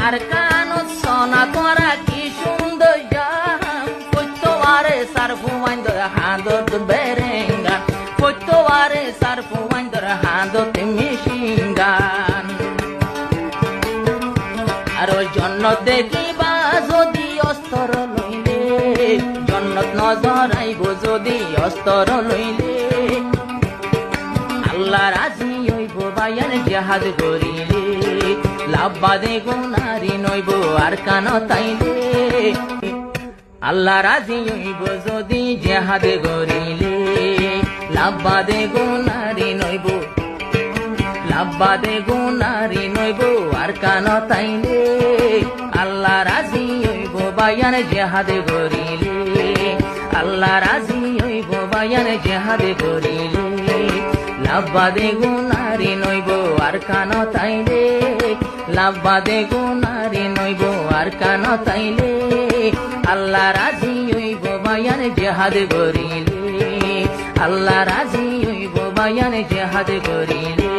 আর কানো সোনা তোরা কি সুন্দর জাম কইতোয়ারে সারফু ওয়াইন্দর হাঁদত বেরেঙ্গা কইতোয়ারে সারফু ওয়াইন্দর হাঁদত মিশিঙ্গান আর ওই জন্নত দেখিবা যদি অস্তর লইলে জন্নত নজর আইব যদি অস্তর লইলে আল্লাহ রাজি হইব বায়ান জাহাজ করিলে লাভবাদে গুনারি নইব আর কান তাইলে আল্লাহ রাজি হইব যদি জাহাজ করিলে লাভবাদে গুনারি নইব লাভবাদে গুনারি নইব আর কান তাইলে আল্লাহ রাজি হইব বায়ান জাহাজ করিলে আল্লাহ রাজি হইব বায়ান জাহাজ করিলে লাভবাদে গুনারি নইব আর কান তাইলে লাভবাদে গুনারি নইব আর কান তাইলে আল্লাহ রাজি হইব বায়ান জাহাজ করিলে আল্লাহ রাজি হইব বায়ান জাহাজ করিলে